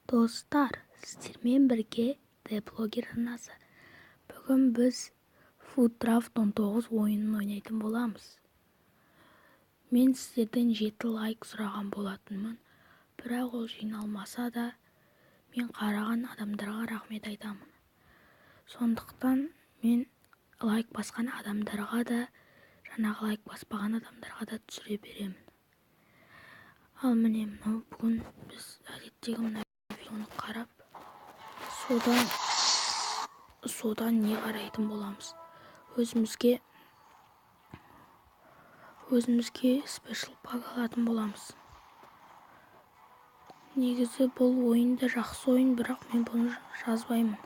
Достар, сіздермен бірге блогер арнасы. Бүгін біз Foodcraft 19 ойынын ойнайтын боламыз. Мен сіздерден 7 лайк сұраған болатынмын, бірақ ол жиналмаса да, мен қараған адамдарға рахмет айтамын. Сондықтан мен лайк басқан адамдарға да, жаңағы лайк баспаған адамдарға да түсіре беремін. Ал міне бүгін біз әдеттегі мына видеоны қарап, содан не қарайтын боламыз. Өзімізге спешл пак алатын боламыз. Негізі бұл ойын да жақсы ойын, бірақ мен бұны жазбаймын.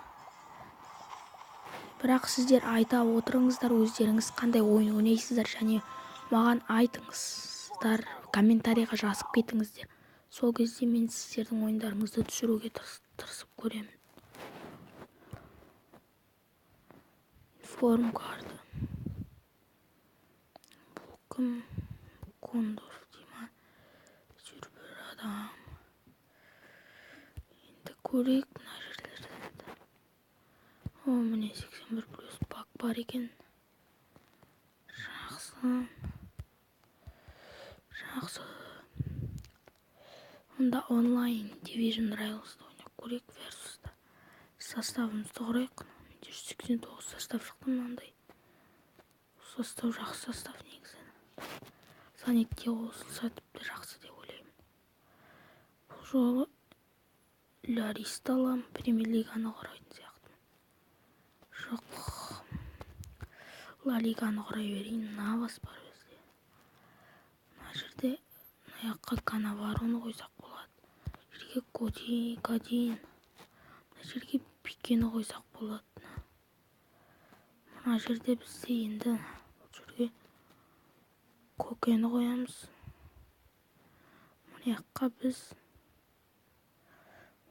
Бірақ сіздер айта отырыңыздар, өздеріңіз қандай ойын ойнайсыздар, және маған айтыңыздар, комментарийға жазып кетіңіздер. Сол кезде мен сіздердің ойындарыңызды түсіруге тырысып көремін. Форм карты. Бұл кім? Кондор дейма? Жүр бір адам. Енді көрейік мына жерлерді. Міне 81 плюс пак бар екен. Жақсы. Онда онлайн Division Rivals ойнап көрейік версуста. Составымызды құрайық. 189 состав шықты мынандай. Состав жақсы состав негізі. Санетке қосылса тіпті жақсы деп ойлаймын. Бұл жолы Лариста аламын, Премьер Лиганы құрайтын сияқты. Жоқ. Ла Лиганы құрай берейін, Навас бар бізде. Мына жерде аяққа Канавароны қойсақ болады. Жерге Годин. Мына жерге Пикені қойсақ болады. Мына жерде бізде енді жерге Кокені қоямыз. Мына жаққа біз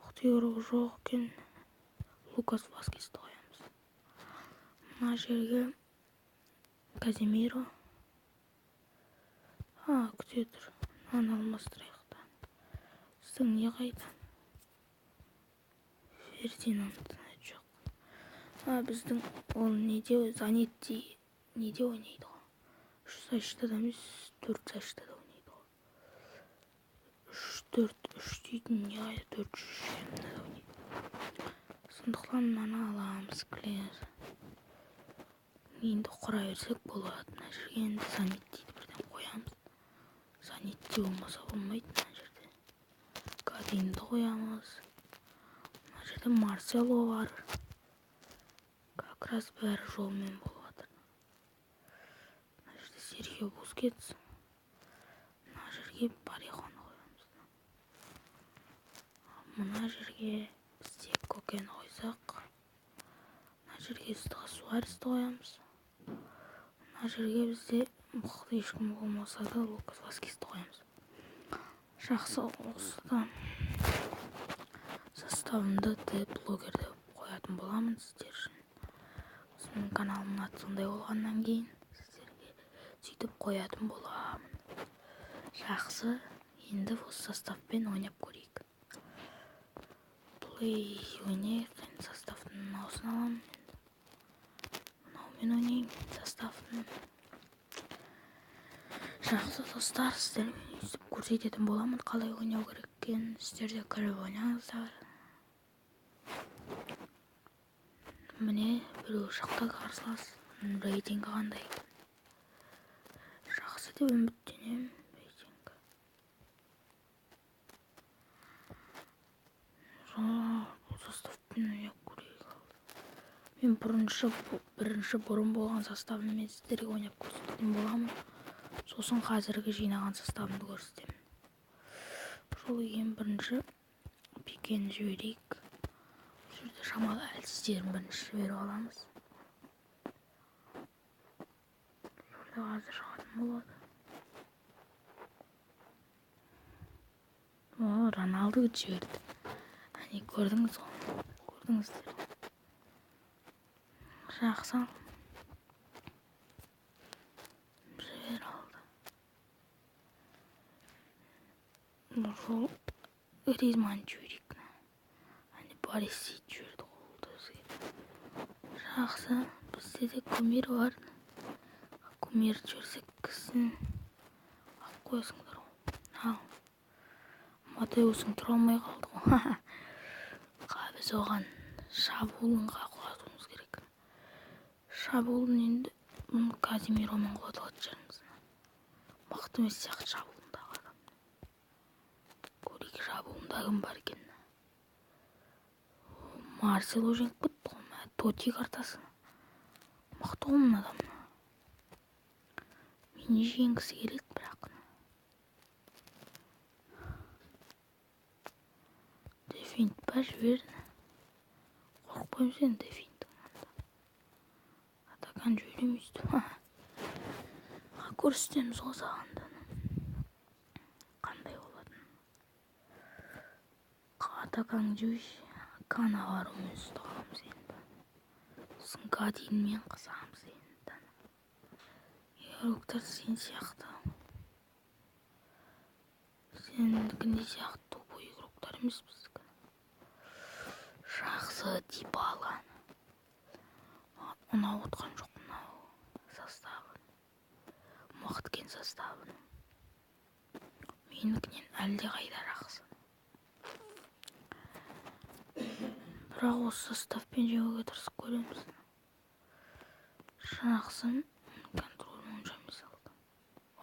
Мұқтиоры жоқ екен. Лукас Васкесті қоямыз. Мына жерге Казимиро. Күте тұр. Мынаны алмастырайық. Сіздің не қайда? Фердинанд жоқ. Біздің ол неде Занетти неде ойнайды ғой? 3 защитада емес, 4 защитада ойнайды ғой. 3-4-3 дейтін не қайда 4-3-3 ойнайды. Сондықтан мынаны аламыз, Клер. Енді құра берсек болады. Мына жерге енді Занеттиді бірден қоямыз. Занетти болмаса болмайды мына жерде. Годинді қоямыз. Мына жерде Марсело бар. Как раз бәрі жолмен болып жатыр. Мына жерде Серхио Бускетс. Мына жерге Парехоны қоямыз. Мына жерге бізде Кокені қойсақ. Мына жерге Суаресті қоямыз. Мына жерге бізде мықты ешкім болмаса да Лукас Васкесті қоямыз. Жақсы, осыдан составымды блогер деп қоятын боламын сіздер үшін. Менің каналымның аты сондай болғаннан кейін сіздерге сөйтіп қоятын боламын. Жақсы, енді осы составпен ойнап көрейік. Плей ойнайық, енді составтың осыны аламын. Мынаумен ойнайын составтың. Жақсы достар, сіздермен өйстіп көрсететін боламын, қалай ойнау керек екенін. Сіздер де кіріп ойнаңыздар. Міне біреу шықты қарсылас. Рейтингі қандай. Жақсы деп үміттенемін. Рейтингі. Бұл составпен ойнап көрейік. Мен бұрын болған составын мен сіздерге ойнап көрсететін боламын. Сосын қазіргі жинаған составымды көрсетемін. Жолы ең бірінші Пикені жіберейік. Жүрді шамалы әлсіздерін бірінші жіберіп аламыз. Жүрді қазір шығатын болады. Роналду жіберді. Әне көрдіңіз ғой. Көрдіңіздер. Жақсы. Жібер алды. Жол Гризман жіберейік. авария істейді жіберді ғой бізге. Жақсы, бізде де кумир бар. Кумирді жіберсек кісін алып қоясыңдар ғой. Ал Матеустың тұра алмай қалды ғой. Біз оған шабуылынға құлатуымыз керек. Шабуылын енді Казимиромен құлатылады жарымыз. Мықты емес сияқты шабуылындағы адам. Көрейік шабуылында кім бар екен. Марсело жеңіп кетті ғой. Тоти картасы. Мықты ғой мына адам. Мені жеңгісі келеді бірақ. Дефинт па жіберді. Қорықпаймын сен дефинттің. Атакан жіберемейсді. Көрсетеміз ғой сағанда. Қандай болатын. Атакан жібеш. Канаварумен ұстағамыз енді. Сыңғадинмен қысамыз енді. Игроктар сен сияқты. Сендікіндей сияқты тупой игроктар емес біздікі. Жақсы Дибала. Ұнау отқан жоқ мынау составы. Мықты кен составы. Менікінен әлде қайда жақсы. Бірақ осы составпен жеуге тырысып көреміз. Жақсы контроль онша емес алды.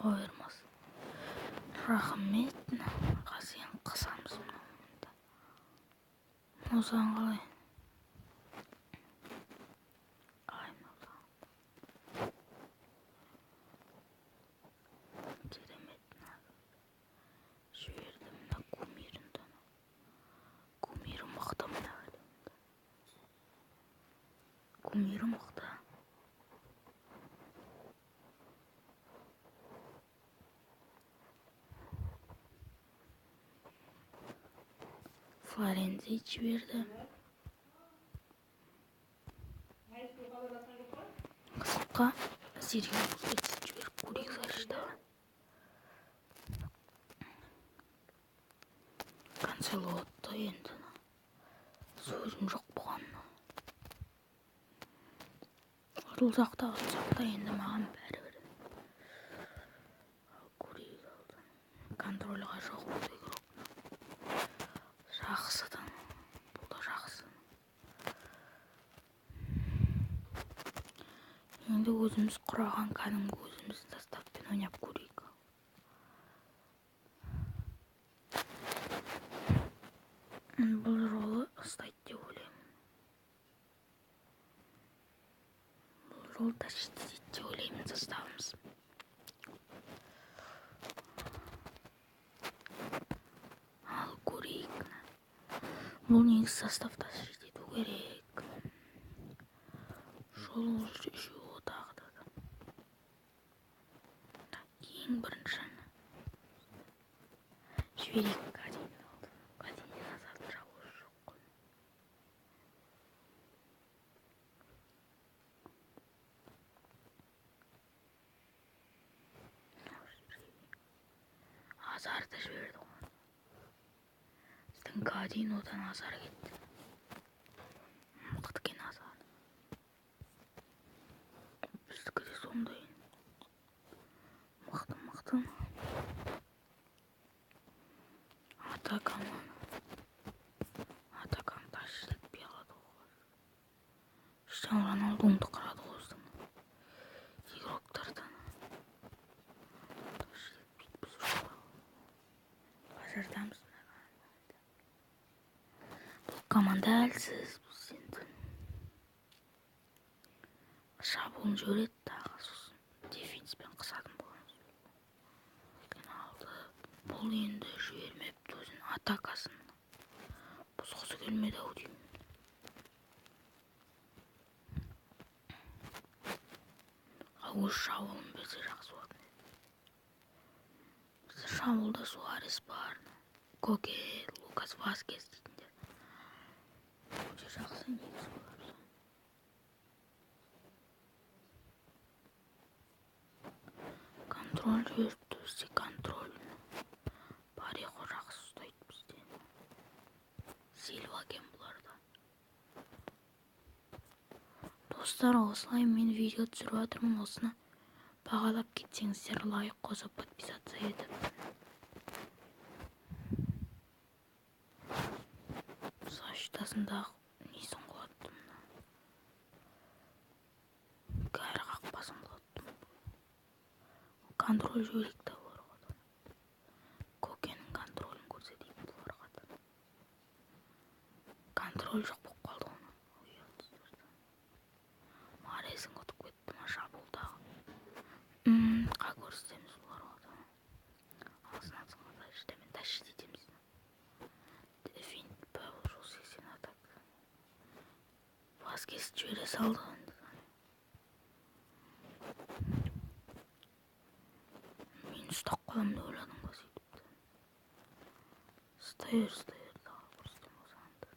Овермас. Рахмет. Қасен қысамыз мұнда. Осыған қалай? Керемет. Жіберді мына кумирінді. Кумирі мықты мына. Кумирі мықты. Флоренций жіберді. Қысқа Сирия Бускетс жіберіп көрейік зарыштаған. Канцело отты енді. Сөзім жоқ бұған. Ұрылсақта енді маған бәрі бір. Көрейік алды. Контрольға жоқ болды игрок. Жақсыдан. Бұл да жақсы. Енді өзіміз құраған кәдімгі өзіміз составпен ойнап көрейік. Бұл жолы ұстайды деп ойлаймын. Бұл жолы тащиды деп ойлаймын составымыз. Ал көрейік. Бұл негіз состав тащиды ету керек. Жол үшеу отағыда. Ең бірінші жіберейік. Каденен азарды жауыз жоқ қой. Азарды жіберді ғой. Сіздің Каден одан азар кетті. Мықты кен азар. Біздікі де сондай. Мықты. Атакан тащит етпей қалады ғой. Штан Роналдуңды қырады ғой біздің игроктардан. Тащит етпейді біз жоға. Базардамыз. Бұл команда әлсіз біз енді. Шабуылын жібереді тағы сосын дефенспен қысатын боламыз. Алды. Бұл енді жібермепті өзін атакасын. Бұзғысы келмеді ау деймін. Өз шабуылын берсе жақсы болады. Бізде шабуылда Суарес бар. Коке, Лукас Васкес дейтіндер. Өте жақсы негіз болар. Контроль жіберіпті бізде контроль. Парихо жақсы ұстайды бізде. Сильва кен бұларда. Достар, осылай мен видео түсіріп жатырмын. Осыны бағалап кетсеңіздер, лайк қосып подписаться етіп. Саштасындағы несін құлаттым. Кәрі қақпасын құлаттым. Контроль жөлікті оларға. Көкенің контролін көрсетейін оларға. Контроль жоқ болып қалды оны. Маресін ұтып кетті ма шабуылдағы. Қа көрсетеміз оларға. Алысынан сыңғыда іштемен тәші етеміз. Дефинт бәуір жол 80 атак. Васкес жөре салды. Мен ұстап қаламын деп ойладым ғой сөйтіпті. Стайыр дағы көрсетем осағанды.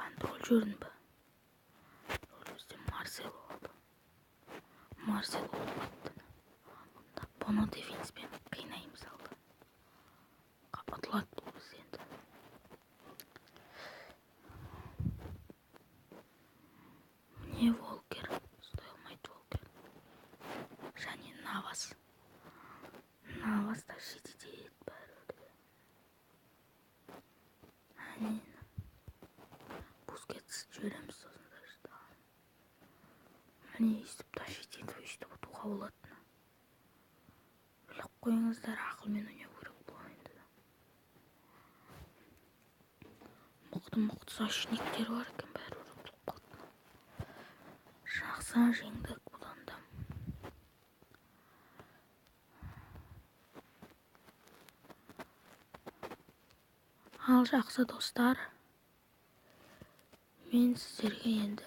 Контроль жүрін бі. Бізде Марсело алды. Марсело олғаттын. Бұны дефенспен қинайымыз алды. Қапатылады бұл біз енді. Міне Волкер. Стой алмайды Волкер. Және Навас. Навас та жетедет бәрі. Әнен. Бускетс жөреміз сосын да жыда. Міне естіп та жетеді өйстіп ұтуға болатыны. Біліп қойыңыздар, ақылмен ойнау керек бұл ойынды да. Мықты защитниктер бар екен, бәрі ұтылып қалды. Жақсы жеңдік бұдан да. Ал жақсы достар, мен сіздерге енді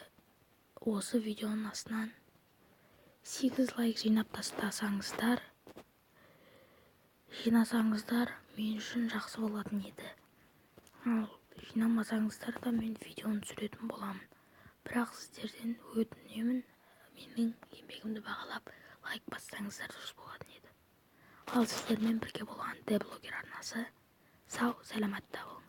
осы видеоның астынан 8 лайк жинап тастасаңыздар, мен үшін жақсы болатын еді. Ал жинамасаңыздар да мен видеоны түсіретін боламын. Бірақ сіздерден өтінемін, менің еңбегімді бағалап лайк бассаңыздар дұрыс болатын еді. Ал сіздермен бірге болған Деблогер арнасы сау, сәлематта болыңыз.